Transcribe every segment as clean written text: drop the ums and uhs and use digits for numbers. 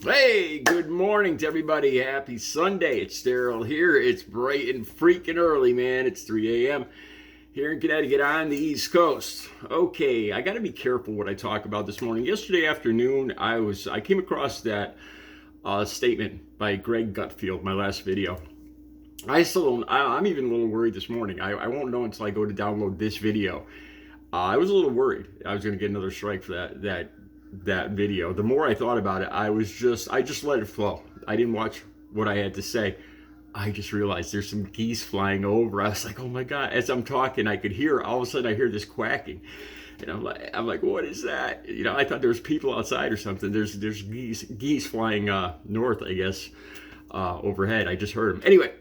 Hey, good morning to everybody. Happy Sunday. It's Daryl here. It's bright and freaking early, man. It's 3 a.m. here in Connecticut on the East Coast. Okay, I got to be careful what I talk about this morning. Yesterday afternoon, I came across that statement by Greg Gutfeld, my last video. I'm even a little worried this morning. I won't know until I go to download this video. I was a little worried I was going to get another strike for that video. The more I thought about it, I just let it flow. I didn't watch what I had to say. I just realized there's some geese flying over. I was like, oh my God. As I'm talking, I could hear, all of a sudden I hear this quacking. And I'm like, what is that? You know, I thought there was people outside or something. There's geese flying north, I guess, overhead. I just heard them. Anyway,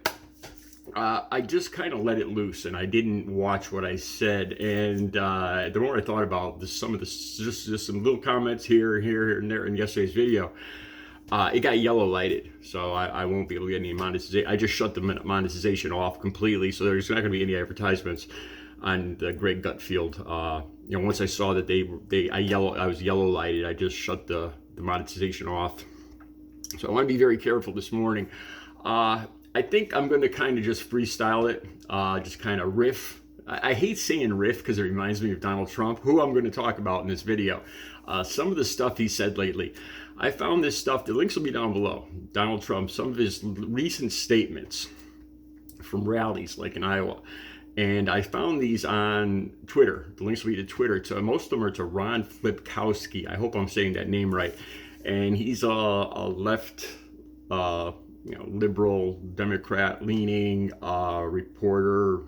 I just kind of let it loose, and I didn't watch what I said. And the more I thought about this, just some little comments here and there in yesterday's video, it got yellow lighted, so I won't be able to get any monetization. I just shut the monetization off completely, so there's not going to be any advertisements on the Greg Gutfeld. Once I saw that I was yellow lighted, I just shut the monetization off. So I want to be very careful this morning. I think I'm going to kind of just freestyle it, just kind of riff. I hate saying riff because it reminds me of Donald Trump, who I'm going to talk about in this video. Some of the stuff he said lately. I found this stuff, the links will be down below. Donald Trump, some of his recent statements from rallies like in Iowa. And I found these on Twitter. The links will be to Twitter. Most of them are to Ron Flipkowski. I hope I'm saying that name right. And he's a left... liberal, Democrat-leaning reporter.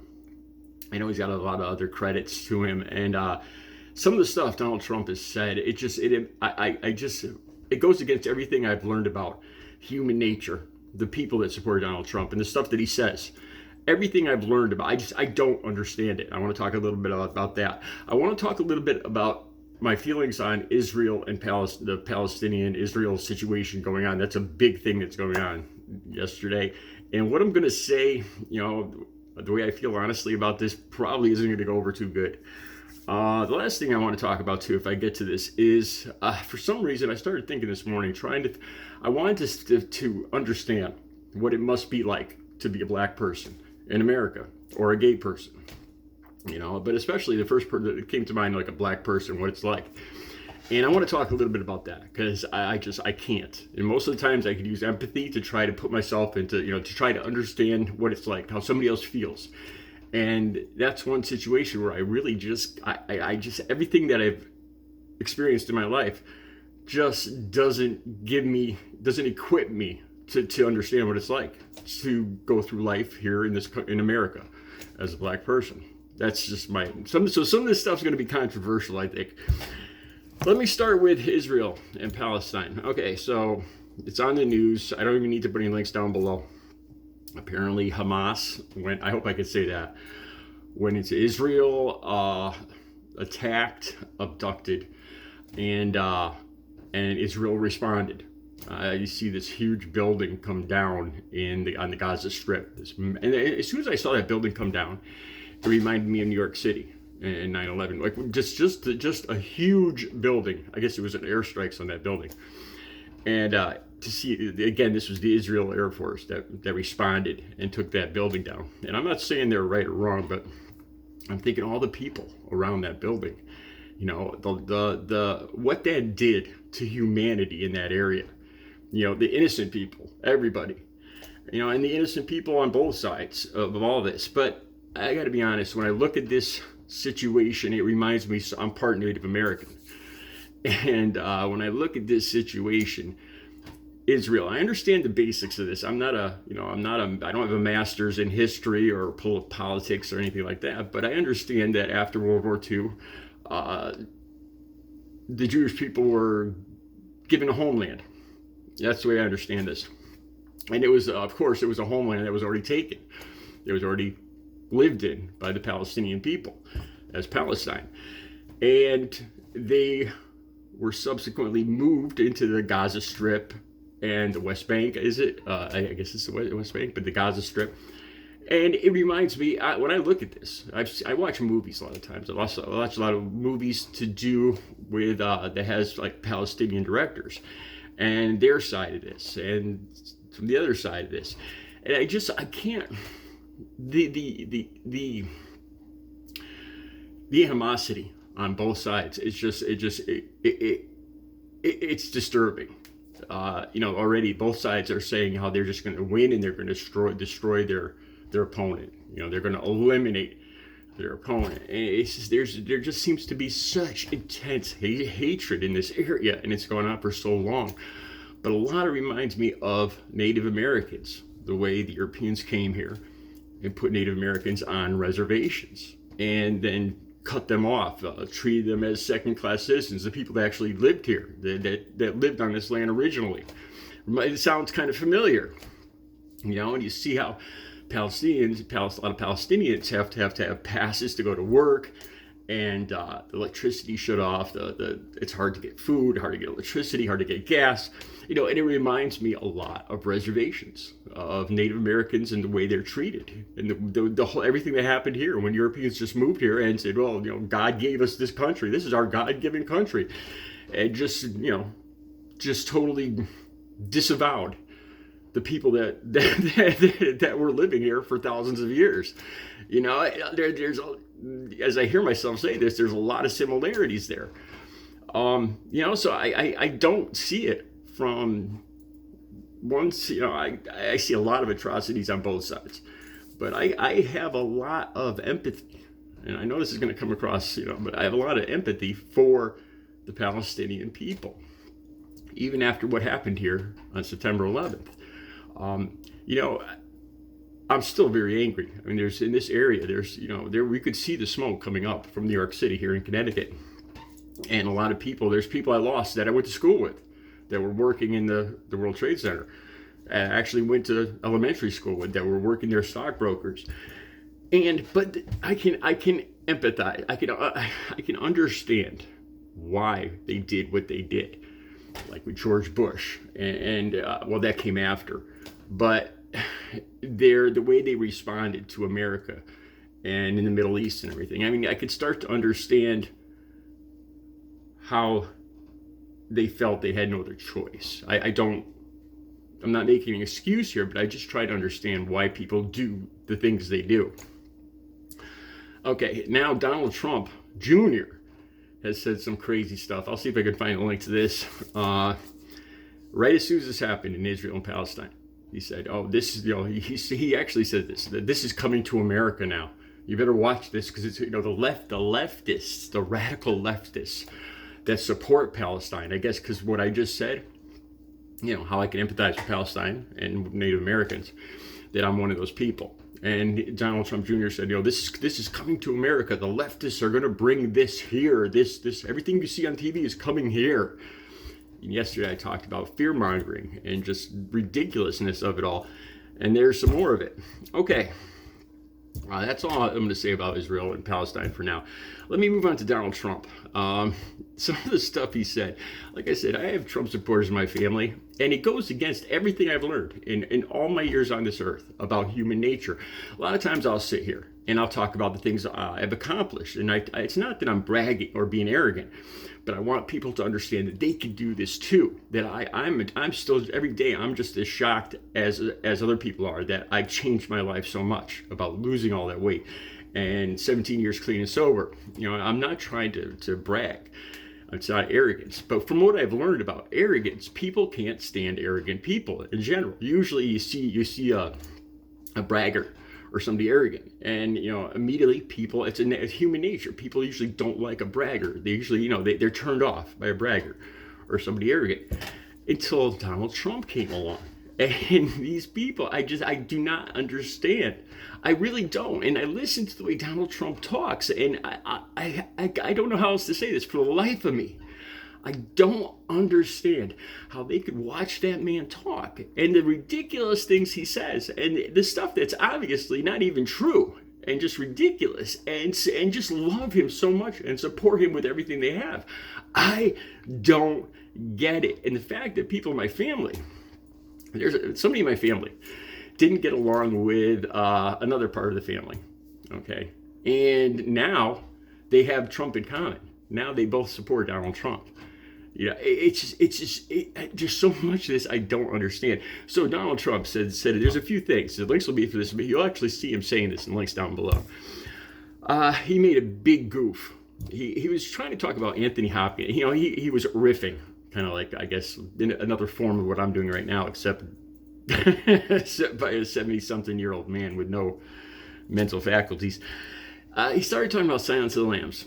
I know he's got a lot of other credits to him, and some of the stuff Donald Trump has said, it goes against everything I've learned about human nature, the people that support Donald Trump, and the stuff that he says. Everything I've learned about, I don't understand it. I want to talk a little bit about that. I want to talk a little bit about my feelings on Israel and the Palestinian-Israel situation going on. That's a big thing that's going on yesterday. And what I'm going to say, the way I feel honestly about this probably isn't going to go over too good. The last thing I want to talk about too, if I get to this, is for some reason I started thinking this morning, I wanted to understand what it must be like to be a black person in America or a gay person. But especially the first person that came to mind, like a black person, what it's like. And I want to talk a little bit about that because I can't. And most of the times I could use empathy to try to put myself into, to try to understand what it's like, how somebody else feels. And that's one situation where I really everything that I've experienced in my life just doesn't equip me to understand what it's like to go through life here in America as a black person. That's just some of this stuff's going to be controversial, I think. Let me start with Israel and Palestine. Okay, so it's on the news. I don't even need to put any links down below. Apparently Hamas I hope I could say that, went into Israel, attacked, abducted, and Israel responded. You see this huge building come down on the Gaza Strip. And as soon as I saw that building come down, it reminded me of New York City in 9/11. Like just a huge building. I guess it was an airstrikes on that building. And to see, again, this was the Israel Air Force that responded and took that building down. And I'm not saying they're right or wrong, but I'm thinking all the people around that building, the what that did to humanity in that area. The innocent people, everybody, and the innocent people on both sides of all this. But I got to be honest, when I look at this situation, it reminds me I'm part Native American. And when I look at this situation, Israel, I understand the basics of this. I don't have a master's in history or politics or anything like that, but I understand that after World War II, the Jewish people were given a homeland. That's the way I understand this. And it was, of course, it was a homeland that was already taken. It was already lived in by the Palestinian people as Palestine. And they were subsequently moved into the Gaza Strip and the West Bank, is it? I guess it's the West Bank, but the Gaza Strip. And it reminds me, when I look at this, I watch movies a lot of times. I watch a lot of movies to do with, that has like Palestinian directors. and their side of this, and from the other side of this. And I can't, the animosity on both sides is it's disturbing. Already both sides are saying how they're just going to win and they're going to destroy their opponent. They're going to eliminate their opponent. And there just seems to be such intense hatred in this area, and it's gone on for so long. But a lot of it reminds me of Native Americans, the way the Europeans came here and put Native Americans on reservations and then cut them off, treated them as second-class citizens, the people that actually lived here, that lived on this land originally. It sounds kind of familiar, and you see how a lot of Palestinians have to have passes to go to work, and the electricity shut off. It's hard to get food, hard to get electricity, hard to get gas. And it reminds me a lot of reservations, of Native Americans and the way they're treated, and the whole everything that happened here when Europeans just moved here and said, well, God gave us this country. This is our God-given country, and just totally disavowed the people that were living here for thousands of years. There's as I hear myself say this, there's a lot of similarities there. So I don't see it from once. I see a lot of atrocities on both sides, but I have a lot of empathy, and I know this is going to come across, but I have a lot of empathy for the Palestinian people, even after what happened here on September 11th. I'm still very angry. I mean, there's in this area, we could see the smoke coming up from New York City here in Connecticut. And a lot of people, there's people I lost that I went to school with that were working in the World Trade Center. I actually went to elementary school with that were working there, stockbrokers. But I can empathize. I can understand why they did what they did, like with George Bush, and that came after. But the way they responded to America and in the Middle East and everything, I mean, I could start to understand how they felt they had no other choice. I'm not making an excuse here, but I just try to understand why people do the things they do. Okay, now Donald Trump Jr. has said some crazy stuff. I'll see if I can find a link to this. Right as soon as this happened in Israel and Palestine, he said, "Oh, this is he actually said this, that this is coming to America now. You better watch this because it's the leftists, the radical leftists that support Palestine." I guess because what I just said, how I can empathize with Palestine and Native Americans, that I'm one of those people. And Donald Trump Jr. said, this is coming to America. The leftists are going to bring this here. This everything you see on TV is coming here. And yesterday I talked about fear-mongering and just ridiculousness of it all. And there's some more of it. Okay. That's all I'm going to say about Israel and Palestine for now. Let me move on to Donald Trump. Some of the stuff he said. Like I said, I have Trump supporters in my family, and it goes against everything I've learned in all my years on this earth about human nature. A lot of times I'll sit here and I'll talk about the things I've accomplished. And it's not that I'm bragging or being arrogant, but I want people to understand that they can do this too. That I'm still, every day, I'm just as shocked as other people are that I've changed my life so much about losing all that weight and 17 years clean and sober. I'm not trying to brag. It's not arrogance. But from what I've learned about arrogance, people can't stand arrogant people in general. Usually you see a braggart or somebody arrogant, and immediately people, it's human nature. People usually don't like a braggart. They usually they're turned off by a braggart or somebody arrogant, until Donald Trump came along. And these people, I do not understand. I really don't. And I listen to the way Donald Trump talks, and I don't know how else to say this for the life of me. I don't understand how they could watch that man talk and the ridiculous things he says and the stuff that's obviously not even true and just ridiculous, and just love him so much and support him with everything they have. I don't get it. And the fact that people in my family, there's somebody in my family didn't get along with another part of the family, okay? And now they have Trump in common. Now they both support Donald Trump. There's so much of this I don't understand. So Donald Trump said there's a few things. The links will be for this, but you'll actually see him saying this in links down below. He made a big goof. He was trying to talk about Anthony Hopkins. He was riffing, kind of like, I guess, in another form of what I'm doing right now, except by a 70-something-year-old man with no mental faculties. He started talking about Silence of the Lambs.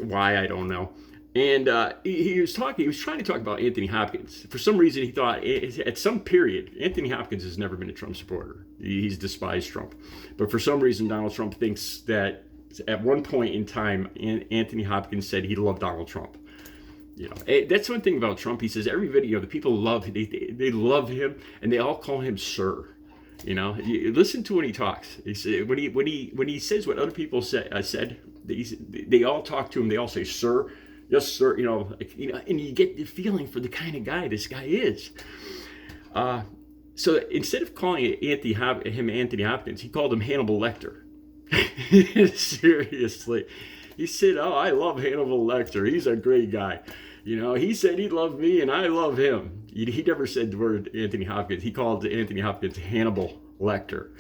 Why, I don't know. And he was trying to talk about Anthony Hopkins. For some reason, he thought at some period, Anthony Hopkins has never been a Trump supporter. He's despised Trump. But for some reason, Donald Trump thinks that at one point in time, Anthony Hopkins said he loved Donald Trump. That's one thing about Trump. He says every video, the people love they love him, and they all call him sir. You listen to when he talks. He said, when he says what other people said, they all talk to him. They all say sir. Yes, sir. And you get the feeling for the kind of guy this guy is. So instead of calling him Anthony Hopkins, he called him Hannibal Lecter. Seriously. He said, "Oh, I love Hannibal Lecter. He's a great guy. He said he loved me and I love him." He never said the word Anthony Hopkins. He called Anthony Hopkins Hannibal Lecter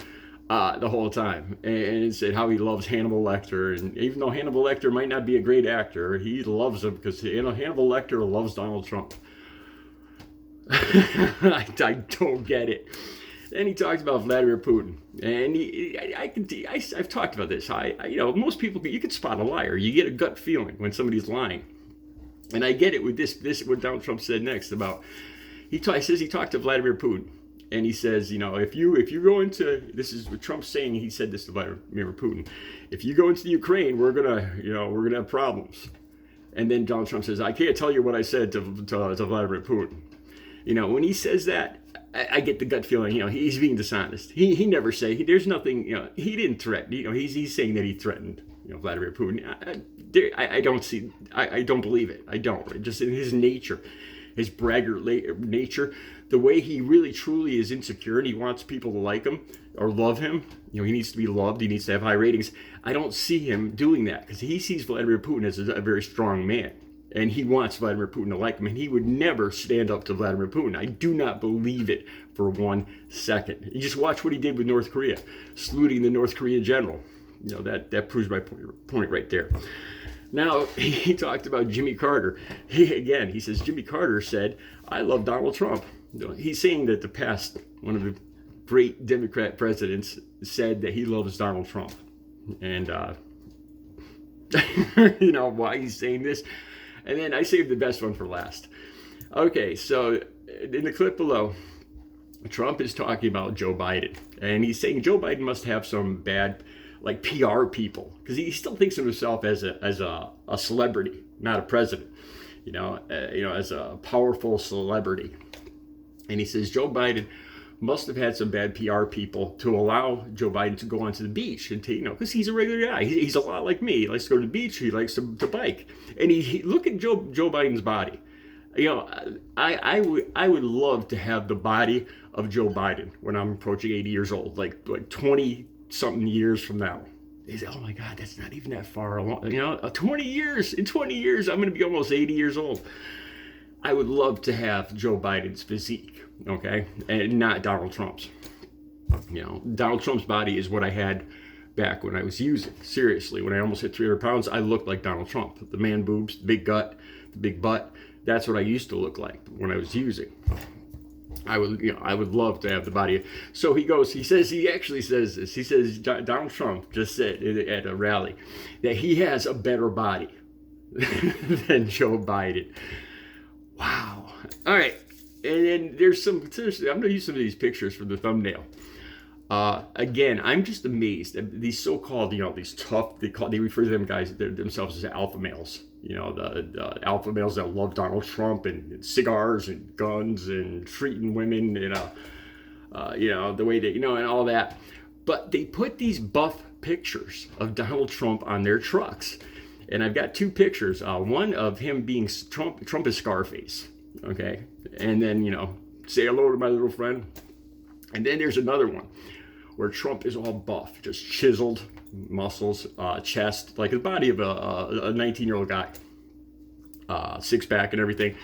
the whole time. And said how he loves Hannibal Lecter. And even though Hannibal Lecter might not be a great actor, he loves him because Hannibal Lecter loves Donald Trump. I don't get it. Then he talks about Vladimir Putin, and I've talked about this. Most people, you can spot a liar. You get a gut feeling when somebody's lying, and I get it with this what Donald Trump said next about. He says he talked to Vladimir Putin, and he says, if you go into, this is what Trump's saying. He said this to Vladimir Putin. If you go into the Ukraine, we're gonna have problems. And then Donald Trump says, I can't tell you what I said to Vladimir Putin. When he says that, I get the gut feeling, he's being dishonest. He never say, there's nothing, he didn't threaten, he's saying that he threatened, Vladimir Putin. I don't believe it. I don't. Just in his nature, his braggart nature, the way he really truly is insecure and he wants people to like him or love him, he needs to be loved, he needs to have high ratings. I don't see him doing that because he sees Vladimir Putin as a very strong man. And he wants Vladimir Putin to like him, and he would never stand up to Vladimir Putin. I do not believe it for 1 second. You just watch what he did with North Korea, saluting the North Korean general. That proves my point right there. Now, he talked about Jimmy Carter. He says, Jimmy Carter said, I love Donald Trump. He's saying that the past, one of the great Democrat presidents said that he loves Donald Trump. And, why he's saying this. And then I saved the best one for last. Okay, so in the clip below, Trump is talking about Joe Biden. And he's saying Joe Biden must have some bad, PR people. Because he still thinks of himself as a celebrity, not a president. As a powerful celebrity. And he says Joe Biden must have had some bad PR people to allow Joe Biden to go onto the beach and because he's a regular guy. He's a lot like me. He likes to go to the beach. He likes to bike. And he look at Joe Biden's body. I would love to have the body of Joe Biden when I'm approaching 80 years old, like 20 something years from now. He said, oh my God, that's not even that far along. 20 years. In 20 years, I'm going to be almost 80 years old. I would love to have Joe Biden's physique, okay, and not Donald Trump's. Donald Trump's body is what I had back when I was using. Seriously, when I almost hit 300 pounds, I looked like Donald Trump. The man boobs, the big gut, the big butt. That's what I used to look like when I was using. I would love to have the body. So he actually says this. He says Donald Trump just said at a rally that he has a better body than Joe Biden. Wow. All right. And then there's I'm going to use some of these pictures for the thumbnail. Again, I'm just amazed at these so-called, these tough, they refer to them guys themselves as alpha males. The alpha males that love Donald Trump and cigars and guns and treating women, the way they, and all that. But they put these buff pictures of Donald Trump on their trucks. And I've got two pictures. One of him being Trump is Scarface. Okay. And then, say hello to my little friend. And then there's another one where Trump is all buff, just chiseled muscles, chest, like the body of a 19-year-old guy. six-pack and everything.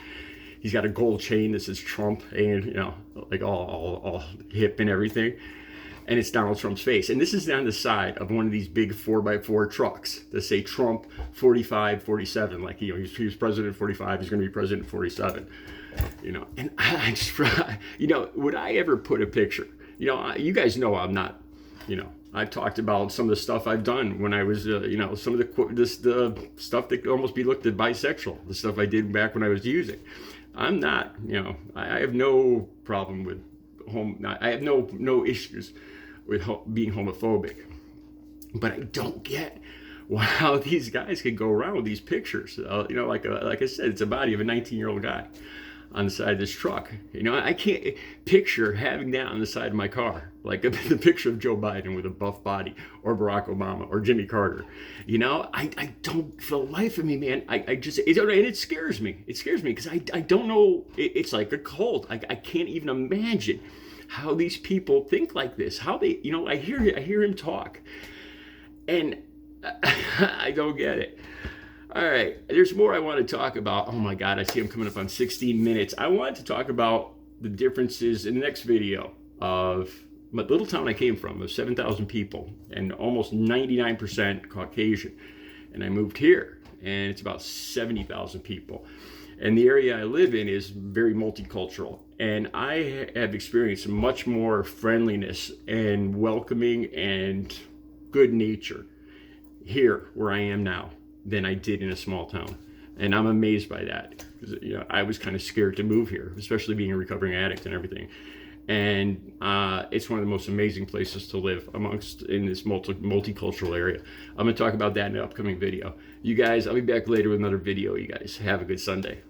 He's got a gold chain that says Trump, and you know, like all hip and everything. And it's Donald Trump's face. And this is on the side of one of these big 4x4 trucks that say Trump 45, 47. Like, you know, he was president 45, he's going to be president 47. You know, and I just, you know, would I ever put a picture? You know, you guys know I'm not, you know, I've talked about some of the stuff I've done when I was, you know, some of the stuff that could almost be looked at bisexual, the stuff I did back when I was using. I'm not, you know, I have no problem with I have no issues with being homophobic, but I don't get how these guys could go around with these pictures. You know, like I said, it's a body of a 19-year-old guy on the side of this truck. You know, I can't picture having that on the side of my car, like the picture of Joe Biden with a buff body, or Barack Obama, or Jimmy Carter. You know, I don't, for the life of me, man, I just, and it scares me. It scares me because I don't know, it's like a cult. I can't even imagine how these people think like this, how they, you know, I hear him talk, and I don't get it. All right, there's more I want to talk about. Oh my God, I see I'm coming up on 16 minutes. I want to talk about the differences in the next video of my little town I came from, of 7,000 people, and almost 99% Caucasian. And I moved here, and it's about 70,000 people. And the area I live in is very multicultural. And I have experienced much more friendliness and welcoming and good nature here where I am now than I did in a small town. And I'm amazed by that. Because, you know, I was kind of scared to move here, especially being a recovering addict and everything. And it's one of the most amazing places to live in this multicultural area. I'm going to talk about that in an upcoming video. You guys, I'll be back later with another video. You guys have a good Sunday.